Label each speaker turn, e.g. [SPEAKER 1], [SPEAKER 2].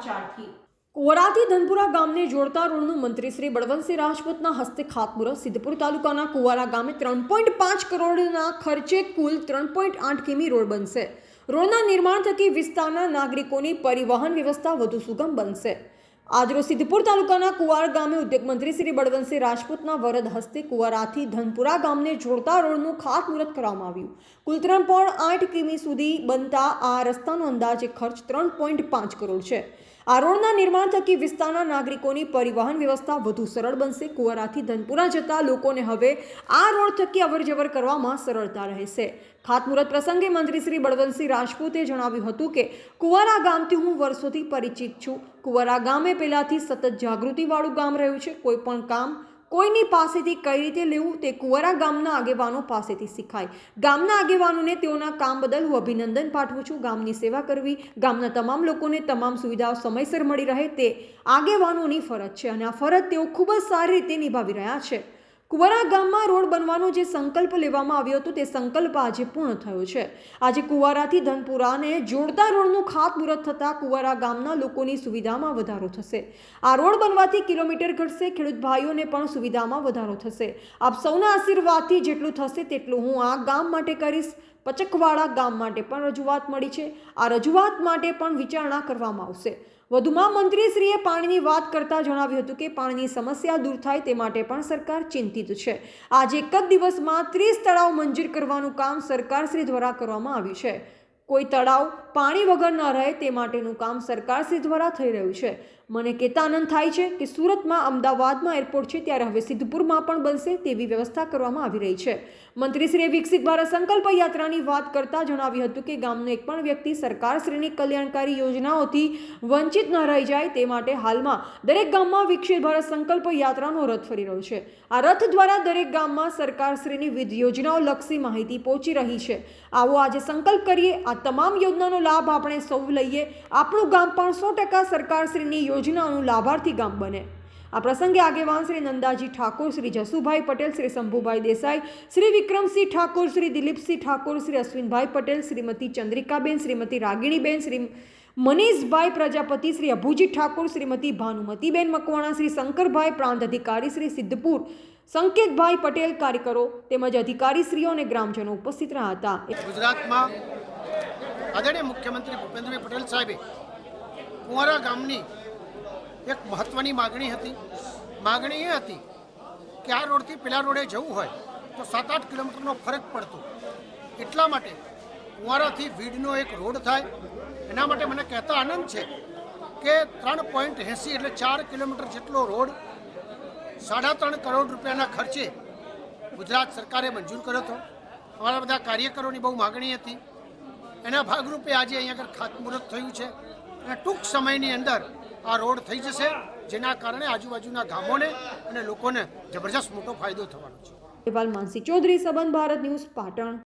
[SPEAKER 1] સમાચારથી કુવરાથી ધનપુરા ગામને જોડતા રોડનું મંત્રી શ્રી બળવંતસિંહ રાજપૂતના હસ્તે ખાતમુહૂર્ત। સિદ્ધપુર તાલુકાના કુવારા ગામે 3.5 કરોડના ખર્ચે કુલ 3.8 કિમી રોડ બનશે। રોડના નિર્માણ થકી વિસ્તારના નાગરિકોની પરિવહન વ્યવસ્થા વધુ સુગમ બનશે। આજરોજ સિદ્ધપુર તાલુકાના કુવાર ગામે ઉદ્યોગ મંત્રી શ્રી બળવંતસિંહ રાજપૂતના વરદ હસ્તે કુવારાથી ધનપુરા ગામને જોડતા રોડનું ખાતમુહૂર્ત કરવામાં આવ્યું। કુલ 3.8 કિમી સુધી બનતા આ રસ્તાનો અંદાજે ખર્ચ 3.5 કરોડ છે। આ રોડના નિર્માણ થકી વિસ્તારના નાગરિકોની પરિવહન વ્યવસ્થા વધુ સરળ બનશે। કુવારાથી ધનપુરા જતા લોકોને હવે આ રોડ થકી અવરજવર કરવામાં સરળતા રહેશે। ખાતમુહૂર્ત પ્રસંગે મંત્રી શ્રી બળવંતસિંહ રાજપૂતે જણાવ્યું હતું કે કુવારા ગામથી હું વર્ષોથી પરિચિત છું। કુવારા ગામે પહેલાથી સતત જાગૃતિવાળું ગામ રહ્યું છે। કોઈ પણ કામ કોઈની પાસેથી કઈ રીતે લેવું તે કુવારા ગામના આગેવાનો પાસેથી શીખાય। ગામના આગેવાનોને તેઓના કામ બદલ હું અભિનંદન પાઠવું છું। ગામની સેવા કરવી, ગામના તમામ લોકોને તમામ સુવિધાઓ સમયસર મળી રહે તે આગેવાનોની ફરજ છે અને આ ફરજ તેઓ ખૂબ જ સારી રીતે નિભાવી રહ્યા છે। કુવારા ગામમાં રોડ બનવાનો જે સંકલ્પ લેવામાં આવ્યો હતો તે સંકલ્પ આજે પૂર્ણ થયો છે। આજે કુવારાથી ધનપુરાને જોડતા રોડનું ખાતમુહૂર્ત થતાં કુવારા ગામના લોકોની સુવિધામાં વધારો થશે। આ રોડ બનવાથી કિલોમીટર ઘટશે, ખેડૂત ભાઈઓને પણ સુવિધામાં વધારો થશે। આપ સૌના આશીર્વાદથી જેટલું થશે તેટલું હું આ ગામ માટે કરીશ। પચકવાડા ગામ માટે પણ રજૂઆત મળી છે। આ રજૂઆત માટે પણ વિચારણા કરવામાં આવશે। વધુમાં મંત્રીશ્રીએ પાણીની વાત કરતા જણાવ્યું હતું કે પાણીની સમસ્યા દૂર થાય તે માટે પણ સરકાર ચિંતિત છે। આજે એક જ દિવસમાં 30 તળાવ મંજૂર કરવાનું કામ સરકારશ્રી દ્વારા કરવામાં આવ્યું છે। કોઈ તળાવ પાણી વગર ન રહે તે માટેનું કામ સરકારશ્રી દ્વારા થઈ રહ્યું છે। મને કહેતા આનંદ થાય છે કે સુરતમાં, અમદાવાદમાં એરપોર્ટ છે ત્યારે હવે સિદ્ધપુરમાં પણ બનશે તેવી વ્યવસ્થા કરવામાં આવી રહી છે। મંત્રીશ્રીએ વિકસિત ભારત સંકલ્પ યાત્રાની વાત કરતા જણાવ્યું હતું કે ગામનો એક પણ વ્યક્તિ સરકારશ્રીની કલ્યાણકારી યોજનાઓથી વંચિત ન રહી જાય તે માટે હાલમાં દરેક ગામમાં વિકસિત ભારત સંકલ્પ યાત્રાનો રથ ફરી રહ્યો છે। આ રથ દ્વારા દરેક ગામમાં સરકારશ્રીની વિવિધ યોજનાઓ લક્ષી માહિતી પહોંચી રહી છે। આવો આજે સંકલ્પ કરીએ, આ તમામ યોજનાનો લાભ આપણે સૌ લઈએ, આપણું ગામ પણ 100% સરકારશ્રીની યોજનાઓનું લાભાર્થી ગામ બને। આ પ્રસંગે આગેવાન શ્રી નંદાજી ઠાકોર, શ્રી જસુભાઈ પટેલ, શ્રી શંભુભાઈ દેસાઈ, શ્રી વિક્રમસિંહ ઠાકોર, શ્રી દિલીપસિંહ ઠાકોર, શ્રી અશ્વિનભાઈ પટેલ, શ્રીમતી ચંદ્રિકાબેન, શ્રીમતી રાગીણીબેન, શ્રી મનીષભાઈ પ્રજાપતિ, શ્રી અભુજી ઠાકોર, શ્રીમતી ભાનુમતીબેન મકવાણા, શ્રી શંકરભાઈ, પ્રાંત અધિકારી શ્રી સિદ્ધપુર સંકેતભાઈ પટેલ, કાર્યકરો તેમજ અધિકારીશ્રીઓ અને ગ્રામજનો ઉપસ્થિત રહ્યા હતા।
[SPEAKER 2] ગુજરાતમાં આદરણીય મુખ્યમંત્રી ભૂપેન્દ્રભાઈ પટેલ સાહેબે કુવારા ગામની એક મહત્વની માગણી હતી। માગણી એ હતી કે આ રોડથી પેલા રોડે જવું હોય તો 7-8 કિલોમીટરનો ફરક પડતો, એટલા માટે કુવારાથી વીડનો એક રોડ થાય એના માટે મને કહેતા આનંદ છે કે 3.80 એટલે 4 કિલોમીટર જેટલો રોડ 3.5 કરોડ રૂપિયાના ખર્ચે ગુજરાત સરકારે મંજૂર કર્યો હતો। અમારા બધા કાર્યકરોની બહુ માગણી હતી, એના ભાગરૂપે આજે અહીંયા આગળ ખાતમુહૂર્ત થયું છે અને ટૂંક સમયની અંદર આ રોડ થઈ જશે, જેના કારણે આજુબાજુના ગામોને અને લોકોને જબરજસ્ત મોટો ફાયદો થવાનો છે।
[SPEAKER 1] માનસી ચૌધરી, સંબંધ ભારત ન્યૂઝ, પાટણ।